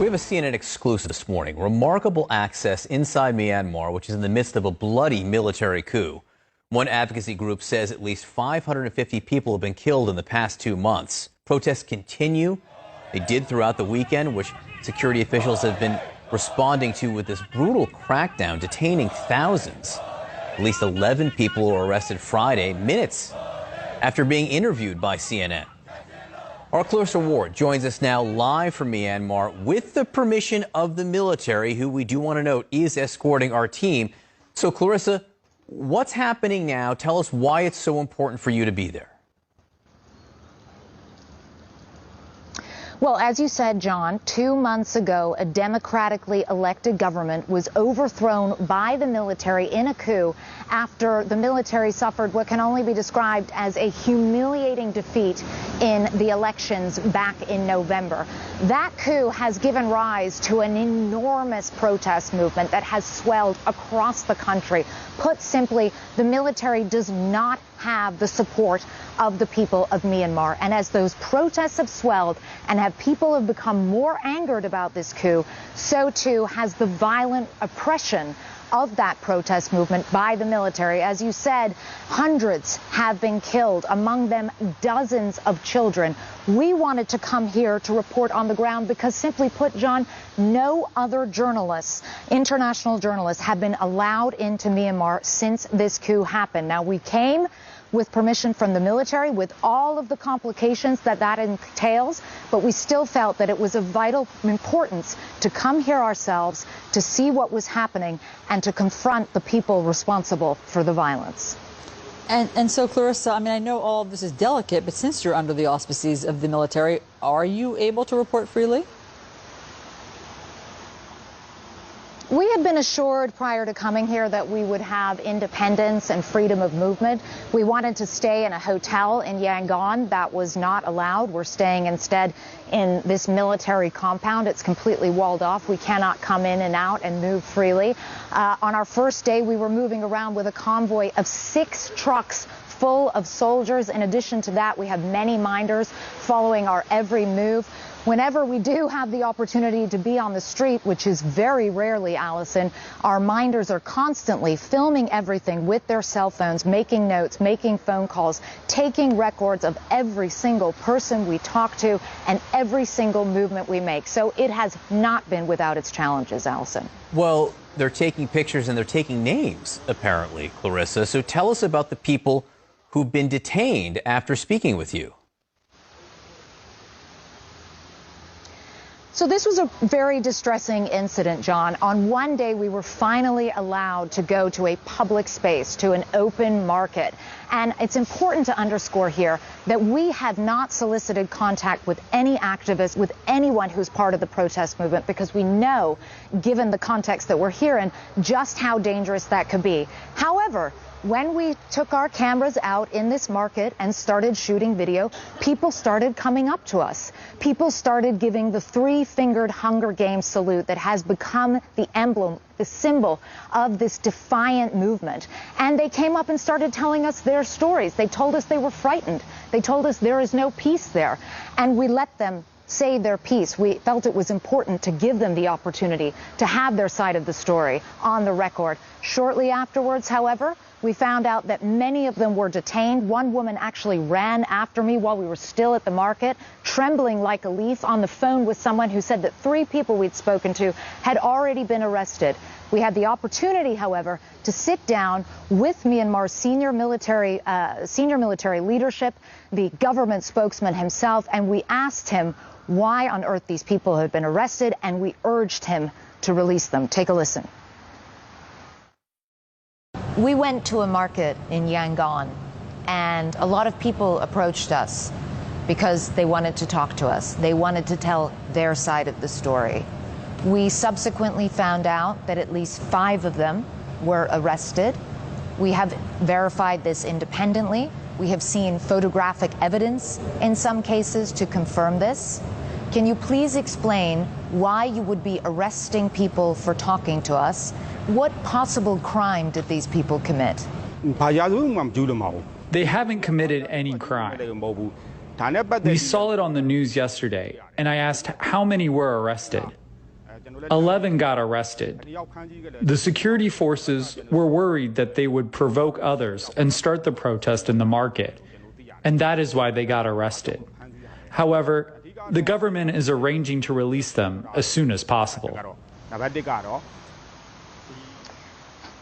We have a CNN exclusive this morning. Remarkable access inside Myanmar, which is in the midst of a bloody military coup. One advocacy group says at least 550 people have been killed in the past 2 months. Protests continue. They did throughout the weekend, which security officials have been responding to with this brutal crackdown, detaining thousands. At least 11 people were arrested Friday, minutes after being interviewed by CNN. Our Clarissa Ward joins us now live from Myanmar with the permission of the military, who we do want to note is escorting our team. So, Clarissa, what's happening now? Tell us why it's so important for you to be there. Well, as you said, John, 2 months ago, a democratically elected government was overthrown by the military in a coup after the military suffered what can only be described as a humiliating defeat in the elections back in November. That coup has given rise to an enormous protest movement that has swelled across the country. Put simply, the military does not have the support of the people of Myanmar. And as those protests have swelled and people have become more angered about this coup, so too has the violent oppression of that protest movement by the military. As you said, hundreds have been killed, among them dozens of children. We wanted to come here to report on the ground because, simply put, John, no other journalists, international journalists, have been allowed into Myanmar since this coup happened. Now, we came with permission from the military, with all of the complications that entails, but we still felt that it was of vital importance to come here ourselves, to see what was happening, and to confront the people responsible for the violence. And so, Clarissa, I mean, I know all of this is delicate, but since you're under the auspices of the military, are you able to report freely? We had been assured prior to coming here that we would have independence and freedom of movement. We wanted to stay in a hotel in Yangon. That was not allowed. We're staying instead in this military compound. It's completely walled off. We cannot come in and out and move freely. On our first day, we were moving around with a convoy of 6 trucks full of soldiers. In addition to that, we have many minders following our every move. Whenever we do have the opportunity to be on the street, which is very rarely, Allison, our minders are constantly filming everything with their cell phones, making notes, making phone calls, taking records of every single person we talk to and every single movement we make. So it has not been without its challenges, Allison. Well, they're taking pictures and they're taking names, apparently, Clarissa. So tell us about the people who've been detained after speaking with you. So this was a very distressing incident, John. On one day, we were finally allowed to go to a public space, to an open market. And it's important to underscore here that we have not solicited contact with any activists, with anyone who's part of the protest movement, because we know, given the context that we're here in, just how dangerous that could be. However, when we took our cameras out in this market and started shooting video, people started coming up to us. People started giving the 3-fingered Hunger Games salute that has become the emblem, the symbol of this defiant movement. And they came up and started telling us their stories. They told us they were frightened. They told us there is no peace there. And we let them say their piece. We felt it was important to give them the opportunity to have their side of the story on the record. Shortly afterwards, however, we found out that many of them were detained. One woman actually ran after me while we were still at the market, trembling like a leaf, on the phone with someone who said that 3 people we'd spoken to had already been arrested. We had the opportunity, however, to sit down with Myanmar's senior military leadership, the government spokesman himself, and we asked him why on earth these people had been arrested, and we urged him to release them. Take a listen. We went to a market in Yangon, and a lot of people approached us because they wanted to talk to us. They wanted to tell their side of the story. We subsequently found out that at least 5 of them were arrested. We have verified this independently. We have seen photographic evidence in some cases to confirm this. Can you please explain why you would be arresting people for talking to us? What possible crime did these people commit? They haven't committed any crime. We saw it on the news yesterday, and I asked how many were arrested. 11 got arrested. The security forces were worried that they would provoke others and start the protest in the market, and that is why they got arrested. However, the government is arranging to release them as soon as possible.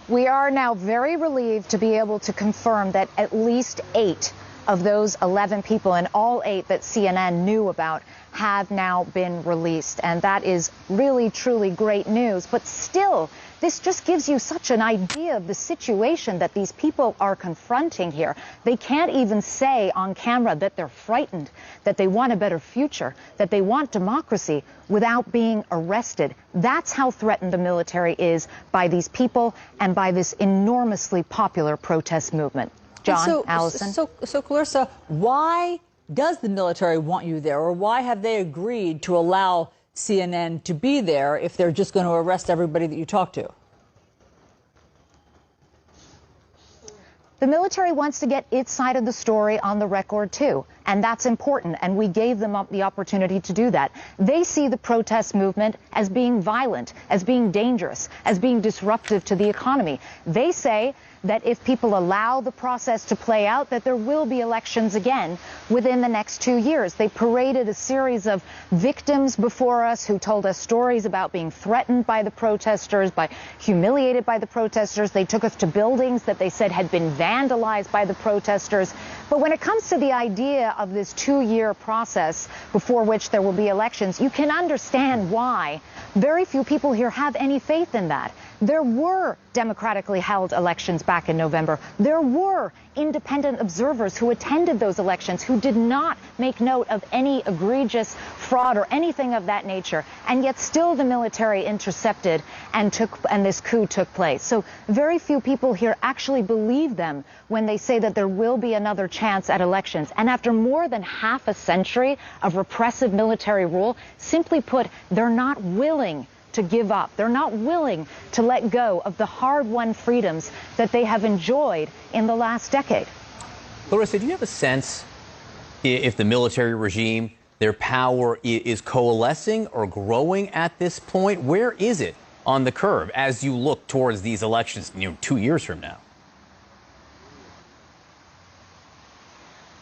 We are now very relieved to be able to confirm that at least 8 of those 11 people, and all 8 that CNN knew about, have now been released. And that is really, truly great news. But still, this just gives you such an idea of the situation that these people are confronting here. They can't even say on camera that they're frightened, that they want a better future, that they want democracy without being arrested. That's how threatened the military is by these people and by this enormously popular protest movement. John, Allison? So Clarissa, why does the military want you there, or why have they agreed to allow CNN to be there if they're just going to arrest everybody that you talk to? The military wants to get its side of the story on the record, too, and that's important, and we gave them the opportunity to do that. They see the protest movement as being violent, as being dangerous, as being disruptive to the economy. They say that if people allow the process to play out, that there will be elections again within the next 2 years. They paraded a series of victims before us who told us stories about being threatened by the protesters, humiliated by the protesters. They took us to buildings that they said had been vandalized by the protesters. But when it comes to the idea of this 2-year process before which there will be elections, you can understand why very few people here have any faith in that. There were democratically held elections back in November. There were independent observers who attended those elections who did not make note of any egregious fraud or anything of that nature. And yet still the military intercepted and this coup took place. So very few people here actually believe them when they say that there will be another chance at elections. And after more than half a century of repressive military rule, simply put, they're not willing to give up. They're not willing to let go of the hard-won freedoms that they have enjoyed in the last decade. Clarissa, do you have a sense if the military regime, their power is coalescing or growing at this point? Where is it on the curve as you look towards these elections, 2 years from now?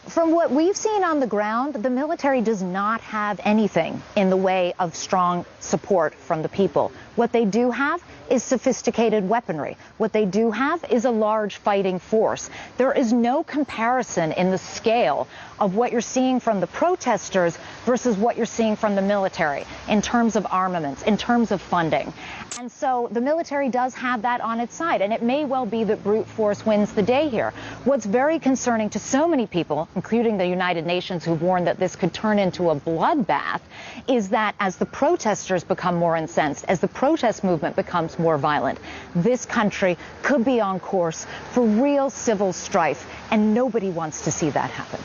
From what we've seen on the ground, the military does not have anything in the way of strong support from the people. What they do have is sophisticated weaponry. What they do have is a large fighting force. There is no comparison in the scale of what you're seeing from the protesters versus what you're seeing from the military in terms of armaments, in terms of funding. And so the military does have that on its side, and it may well be that brute force wins the day here. What's very concerning to so many people, including the United Nations, who warned that this could turn into a bloodbath, is that as the protesters become more incensed, as the protest movement becomes more violent, this country could be on course for real civil strife, and nobody wants to see that happen.